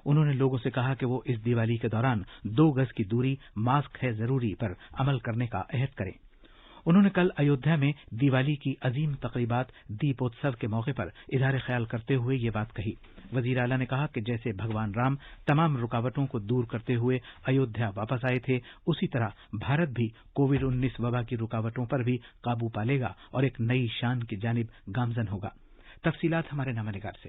انہوں نے لوگوں سے کہا کہ وہ اس دیوالی کے دوران 2 گز کی دوری، ماسک ہے ضروری پر عمل کرنے کا عہد کریں۔ انہوں نے کل ایودھیا میں دیوالی کی عظیم تقریبات دیپوتسو کے موقع پر اظہار خیال کرتے ہوئے یہ بات کہی۔ وزیر اعلیٰ نے کہا کہ جیسے بھگوان رام تمام رکاوٹوں کو دور کرتے ہوئے ایودھیا واپس آئے تھے، اسی طرح بھارت بھی کووڈ-19 وبا کی رکاوٹوں پر بھی قابو پالے گا اور ایک نئی شان کی جانب گامزن ہوگا۔ تفصیلات ہمارے نامہ نگار سے۔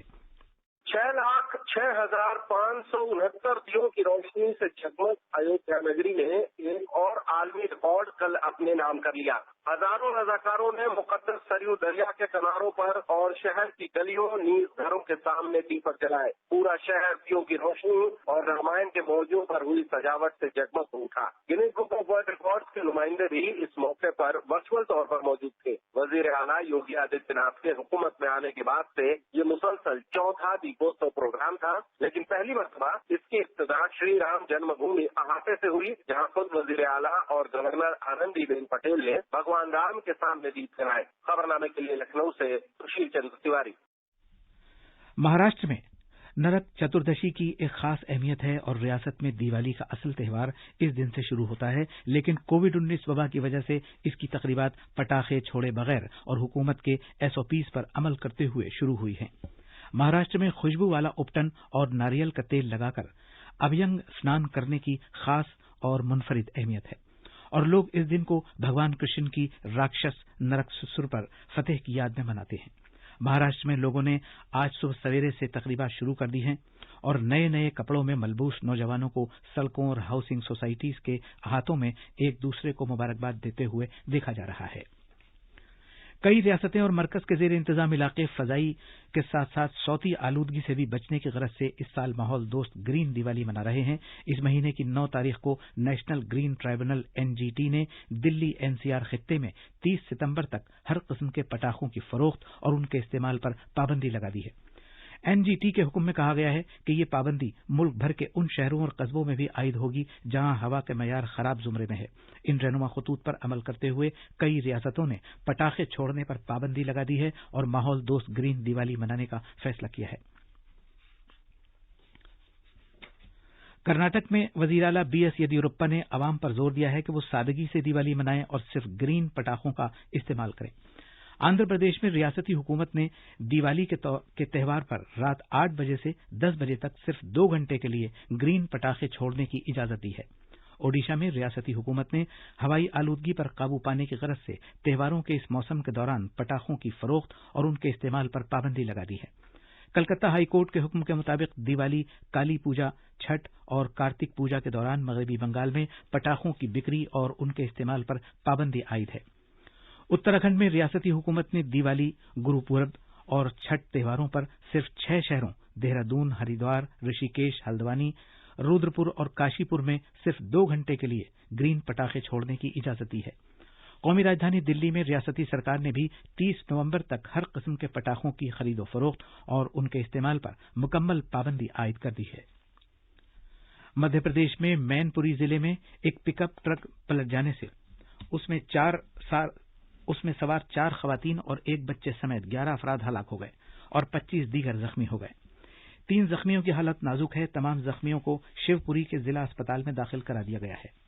6,06,569 دیوں کی روشنی سے جگمگ ایودھیا نگری نے ایک اور عالمی ریکارڈ کل اپنے نام کر لیا۔ ہزاروں رضاکاروں نے مقدس سریو دریا کے کناروں پر اور شہر کی گلیوں نیز گھروں کے سامنے دیپک جلائے۔ پورا شہر دیوں کی روشنی اور رامائن کے موضوع پر ہوئی سجاوٹ سے جگمگ اٹھا۔ Guinness book of world records کے نمائندے بھی اس موقع پر ورچوئل طور پر موجود تھے۔ وزیر اعلیٰ یوگی آدتیہ ناتھ کے حکومت میں آنے کے بعد سے یہ مسلسل چوتھا دیپوتسو پروگرام تھا، لیکن پہلی مرتبہ اس کی ابتدا شری رام جنم بھومی احاطے سے ہوئی، جہاں خود وزیر اعلیٰ اور گورنر آنندی بین پٹیل نے بھگوان رام کے سامنے دیپ جلائے۔ خبرنامے کے لیے لکھنؤ سے سشیل چندر تیواری۔ مہاراشٹر میں نرک چتردشی کی ایک خاص اہمیت ہے اور ریاست میں دیوالی کا اصل تہوار اس دن سے شروع ہوتا ہے، لیکن کووڈ-19 وبا کی وجہ سے اس کی تقریبات پٹاخے چھوڑے بغیر اور حکومت کے SOPs پر عمل کرتے ہوئے شروع ہوئی ہیں۔ مہاراشٹر میں خوشبو والا اپٹن اور ناریل کا تیل لگا کر ابھینگ اسنان کرنے کی خاص اور منفرد اہمیت ہے، اور لوگ اس دن کو بھگوان کرشن کی راکشس نرکسسر پر فتح کی یاد میں مناتے ہیں۔ مہاراشٹر میں لوگوں نے آج صبح سویرے سے تقریبات شروع کر دی ہیں اور نئے نئے کپڑوں میں ملبوس نوجوانوں کو سڑکوں اور ہاؤسنگ سوسائٹیز کے احاطوں میں ایک دوسرے کو مبارکباد دیتے ہوئے دیکھا جا رہا ہے۔ کئی ریاستیں اور مرکز کے زیر انتظام علاقے فضائی کے ساتھ ساتھ صوتی آلودگی سے بھی بچنے کی غرض سے اس سال ماحول دوست گرین دیوالی منا رہے ہیں۔ اس مہینے کی 9 تاریخ کو نیشنل گرین ٹرائبونل NGT نے دلی NCR خطے میں 30 ستمبر تک ہر قسم کے پٹاخوں کی فروخت اور ان کے استعمال پر پابندی لگا دی ہے۔ NGT کے حکم میں کہا گیا ہے کہ یہ پابندی ملک بھر کے ان شہروں اور قصبوں میں بھی عائد ہوگی جہاں ہوا کا معیار خراب زمرے میں ہے۔ ان رہنما خطوط پر عمل کرتے ہوئے کئی ریاستوں نے پٹاخے چھوڑنے پر پابندی لگا دی ہے اور ماحول دوست گرین دیوالی منانے کا فیصلہ کیا ہے۔ کرناٹک میں وزیر اعلیٰ BS یدیورپا نے عوام پر زور دیا ہے کہ وہ سادگی سے دیوالی منائیں اور صرف گرین پٹاخوں کا استعمال کریں۔ آندھرا پردیش میں ریاستی حکومت نے دیوالی کے تہوار پر رات 8 بجے سے 10 بجے تک صرف 2 گھنٹے کے لیے گرین پٹاخے چھوڑنے کی اجازت دی ہے۔ اوڈیشہ میں ریاستی حکومت نے ہوائی آلودگی پر قابو پانے کی غرض سے تہواروں کے اس موسم کے دوران پٹاخوں کی فروخت اور ان کے استعمال پر پابندی لگا دی ہے۔ کلکتہ ہائی کورٹ کے حکم کے مطابق دیوالی، کالی پوجا، چھٹ اور کارتک پوجا کے دوران مغربی بنگال میں پٹاخوں کی بکری اور ان کے استعمال پر پابندی عائد ہے۔ اتراکھنڈ میں ریاستی حکومت نے دیوالی، گرو پورب اور چھٹ تہواروں پر صرف 6 شہروں دہرادون، ہریدوار، رشی کیش، ہلدوانی، رودرپور اور کاشی پور میں صرف 2 گھنٹے کے لیے گرین پٹاخے چھوڑنے کی اجازت دی ہے۔ قومی راجدھانی دلی میں ریاستی سرکار نے بھی 30 نومبر تک ہر قسم کے پٹاخوں کی خرید و فروخت اور ان کے استعمال پر مکمل پابندی عائد کر دی ہے۔ مدھیہ پردیش میں مین پوری ضلع میں ایک پک اپ ٹرک پلٹ جانے سے اس میں سوار 4 خواتین اور 1 بچے سمیت 11 افراد ہلاک ہو گئے اور 25 دیگر زخمی ہو گئے۔ 3 زخمیوں کی حالت نازک ہے۔ تمام زخمیوں کو شیو پوری کے ضلع اسپتال میں داخل کرا دیا گیا ہے۔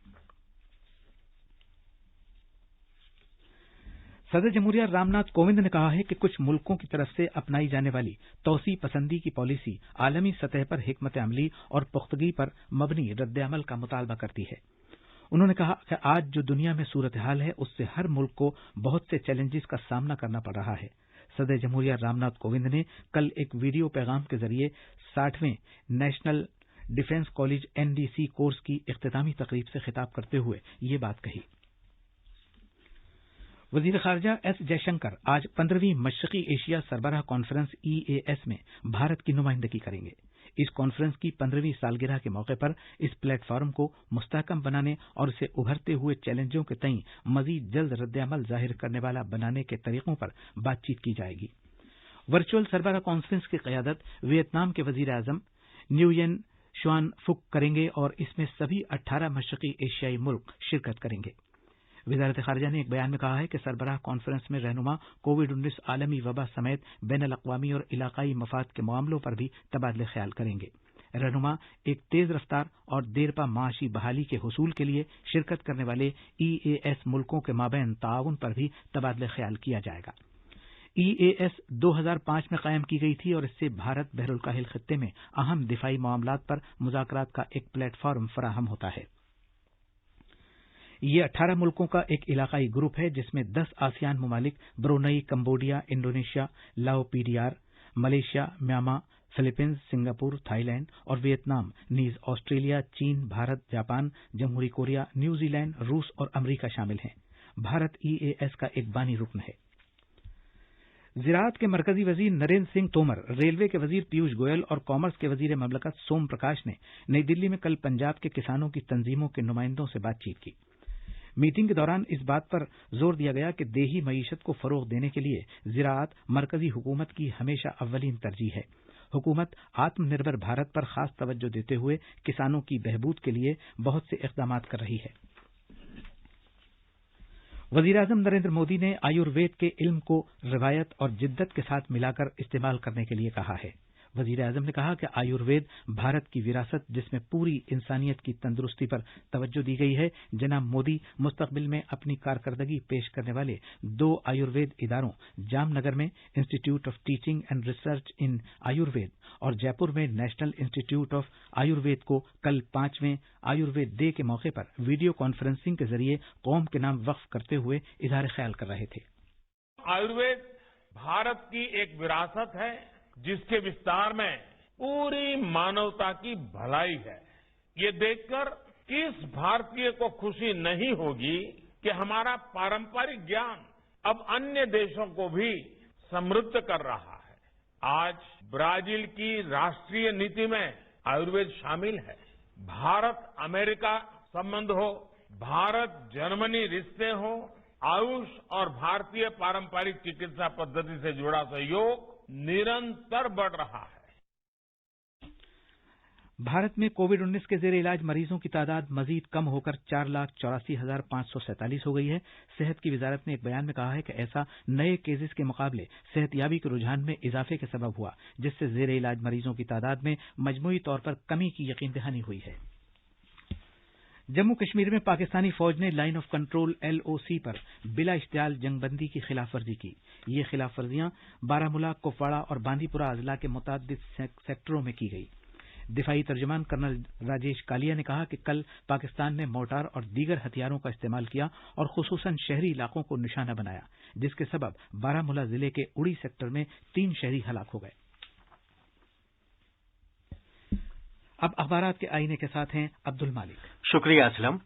صدر جمہوریہ رام ناتھ کووند نے کہا ہے کہ کچھ ملکوں کی طرف سے اپنائی جانے والی توسیع پسندی کی پالیسی عالمی سطح پر حکمت عملی اور پختگی پر مبنی رد عمل کا مطالبہ کرتی ہے۔ انہوں نے کہا کہ آج جو دنیا میں صورتحال ہے اس سے ہر ملک کو بہت سے چیلنجز کا سامنا کرنا پڑ رہا ہے۔ صدر جمہوریہ رام ناتھ کووند نے کل ایک ویڈیو پیغام کے ذریعے 60ویں national defence college NDC course کی اختتامی تقریب سے خطاب کرتے ہوئے یہ بات کہی۔ وزیر خارجہ S جے شنکر آج 15ویں مشرقی ایشیا سربراہ کانفرنس EAS میں بھارت کی نمائندگی کریں گے۔ اس کانفرنس کی 15ویں سالگرہ کے موقع پر اس پلیٹ فارم کو مستحکم بنانے اور اسے ابھرتے ہوئے چیلنجوں کے تئیں مزید جلد رد عمل ظاہر کرنے والا بنانے کے طریقوں پر بات چیت کی جائے گی۔ ورچوئل سربراہ کانفرنس کی قیادت ویتنام کے وزیر اعظم نیوین شوان فک کریں گے اور اس میں سبھی 18 مشرقی ایشیائی ملک شرکت کریں گے۔ وزارت خارجہ نے ایک بیان میں کہا ہے کہ سربراہ کانفرنس میں رہنما کووڈ-19 عالمی وبا سمیت بین الاقوامی اور علاقائی مفاد کے معاملوں پر بھی تبادلہ خیال کریں گے۔ رہنما ایک تیز رفتار اور دیرپا معاشی بحالی کے حصول کے لیے شرکت کرنے والے EAS ملکوں کے مابین تعاون پر بھی تبادلہ خیال کیا جائے گا۔ EAS 2005 میں قائم کی گئی تھی اور اس سے بھارت بحر الکاہل خطے میں اہم دفاعی معاملات پر مذاکرات کا ایک پلیٹ فارم فراہم ہوتا ہے۔ یہ 18 ملکوں کا ایک علاقائی گروپ ہے جس میں 10 آسیان ممالک Brunei, Cambodia, Indonesia, Lao PDR، Malaysia, Myanmar, Philippines, Singapore, Thailand اور ویتنام نیز آسٹریلیا، چین، بھارت، جاپان، جمہوری کوریا، نیوزی لینڈ، روس اور امریکہ شامل ہیں۔ بھارت EAS کا ایک بانی رکن ہے۔ زراعت کے مرکزی وزیر نریندر سنگھ تومر، ریلوے کے وزیر پیوش گوئل اور کامرس کے وزیر مملکت سوم پرکاش نے نئی دلی میں کل پنجاب کے کسانوں کی تنظیموں کے نمائندوں سے بات چیت کی۔ میٹنگ کے دوران اس بات پر زور دیا گیا کہ دیہی معیشت کو فروغ دینے کے لیے زراعت مرکزی حکومت کی ہمیشہ اولین ترجیح ہے۔ حکومت آتم نربھر بھارت پر خاص توجہ دیتے ہوئے کسانوں کی بہبود کے لیے بہت سے اقدامات کر رہی ہے۔ وزیراعظم نریندر مودی نے آیوروید کے علم کو روایت اور جدت کے ساتھ ملا کر استعمال کرنے کے لیے کہا ہے۔ وزیر اعظم نے کہا کہ آیوروید بھارت کی وراثت جس میں پوری انسانیت کی تندرستی پر توجہ دی گئی ہے۔ جناب مودی مستقبل میں اپنی کارکردگی پیش کرنے والے 2 آیوروید اداروں جام نگر میں انسٹی ٹیوٹ of teaching and research in Ayurveda اور جے پور میں نیشنل انسٹی ٹیوٹ آف آیوروید کو کل 5ویں آیوروید ڈے کے موقع پر ویڈیو کانفرنسنگ کے ذریعے قوم کے نام وقف کرتے ہوئے اظہار خیال کر رہے تھے۔ آیوروید بھارت کی ایک وراثت ہے جس کے وستار میں پوری مانوتا کی بھلائی ہے۔ یہ دیکھ کر کس بھارتیہ کو خوشی نہیں ہوگی کہ ہمارا پارمپرک گیان اب انیہ دیشوں کو بھی سمردھ کر رہا ہے۔ آج برازیل کی راشٹریہ نیتی میں آیوروید شامل ہے۔ بھارت امریکہ سمبند ہو، بھارت جرمنی رشتے ہوں، آیوش اور بھارتیہ پارمپرک چکتسا پدھتی سے جڑا سہیوگ نرنتر بڑھ رہا ہے۔ بھارت میں کووڈ-19 کے زیر علاج مریضوں کی تعداد مزید کم ہو کر 4,84,547 ہو گئی ہے۔ صحت کی وزارت نے ایک بیان میں کہا ہے کہ ایسا نئے کیسز کے مقابلے صحت یابی کے رجحان میں اضافے کے سبب ہوا، جس سے زیر علاج مریضوں کی تعداد میں مجموعی طور پر کمی کی یقین دہانی ہوئی ہے۔ جموں کشمیر میں پاکستانی فوج نے لائن آف کنٹرول LOC پر بلا اشتعال جنگ بندی کی خلاف ورزی کی۔ یہ خلاف ورزیاں بارامولہ، کپواڑہ اور باندی پورہ اضلاع کے متعدد سیکٹروں میں کی گئی۔ دفاعی ترجمان کرنل راجیش کالیا نے کہا کہ کل پاکستان نے مورٹار اور دیگر ہتھیاروں کا استعمال کیا اور خصوصاً شہری علاقوں کو نشانہ بنایا، جس کے سبب بارامولہ ضلع کے اڑی سیکٹر میں 3 شہری ہلاک ہو گئے۔ اب اخبارات کے آئینے کے ساتھ ہیں عبد المالک۔ شکریہ اسلم۔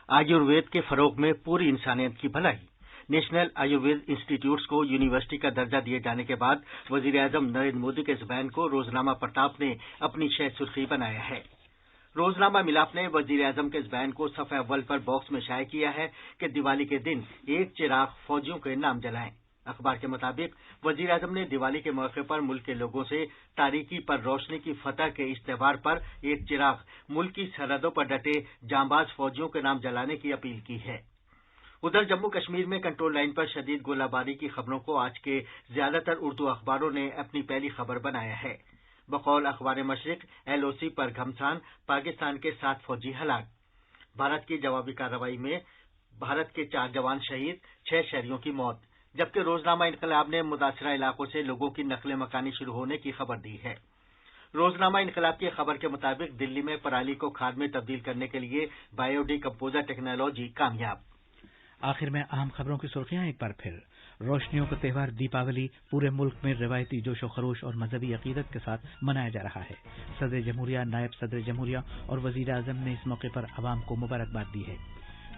آیوروید کے فروغ میں پوری انسانیت کی بھلائی۔ نیشنل آیوروید انسٹی ٹیوٹس کو یونیورسٹی کا درجہ دیے جانے کے بعد وزیر اعظم نریندر مودی کے اس بیان کو روزنامہ پرتاپ نے اپنی شہ سرخی بنایا ہے۔ روزنامہ ملاپ نے وزیر اعظم کے اس بیان کو صفحہ اول پر باکس میں شائع کیا ہے کہ دیوالی کے دن ایک چراغ فوجیوں کے نام جلائیں۔ اخبار کے مطابق وزیر اعظم نے دیوالی کے موقع پر ملک کے لوگوں سے تاریکی پر روشنی کی فتح کے اس تہوار پر ایک چراغ ملک کی سرحدوں پر ڈٹے جانباز فوجیوں کے نام جلانے کی اپیل کی ہے۔ ادھر جموں کشمیر میں کنٹرول لائن پر شدید گولہ باری کی خبروں کو آج کے زیادہ تر اردو اخباروں نے اپنی پہلی خبر بنایا ہے۔ بقول اخبار مشرق LOC پر گھمسان، پاکستان کے 7 فوجی ہلاک۔ بھارت کی جوابی کارروائی میں بھارت کے 4 جوان شہید، 6 شہریوں کی موت، جبکہ روزنامہ انقلاب نے متاثرہ علاقوں سے لوگوں کی نقل مکانی شروع ہونے کی خبر دی ہے۔ روزنامہ انقلاب کی خبر کے مطابق دلی میں پرالی کو کھاد میں تبدیل کرنے کے لیے بایو ڈی کمپوزر ٹیکنالوجی کامیاب۔ آخر میں اہم خبروں کی سرخیاں ایک بار پھر۔ روشنیوں کا تہوار دیپاولی پورے ملک میں روایتی جوش و خروش اور مذہبی عقیدت کے ساتھ منایا جا رہا ہے۔ صدر جمہوریہ، نائب صدر جمہوریہ اور وزیر اعظم نے اس موقع پر عوام کو مبارکباد دی ہے۔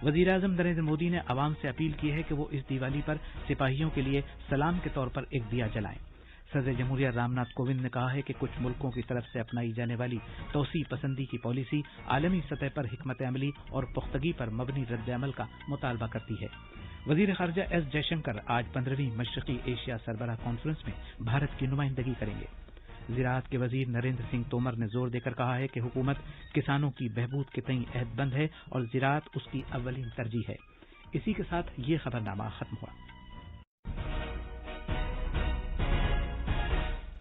وزیر اعظم نریندر مودی نے عوام سے اپیل کی ہے کہ وہ اس دیوالی پر سپاہیوں کے لیے سلام کے طور پر ایک دیا جلائیں۔ صدر جمہوریہ رام ناتھ کووند نے کہا ہے کہ کچھ ملکوں کی طرف سے اپنائی جانے والی توسیع پسندی کی پالیسی عالمی سطح پر حکمت عملی اور پختگی پر مبنی رد عمل کا مطالبہ کرتی ہے۔ وزیر خارجہ ایس جے شنکر آج 15ویں مشرقی ایشیا سربراہ کانفرنس میں بھارت کی نمائندگی کریں گے۔ زراعت کے وزیر نریندر سنگھ تومر نے زور دے کر کہا ہے کہ حکومت کسانوں کی بہبود کے تئیں عہد بند ہے اور زراعت اس کی اولین ترجیح ہے۔ اسی کے ساتھ یہ خبرنامہ ختم ہوا۔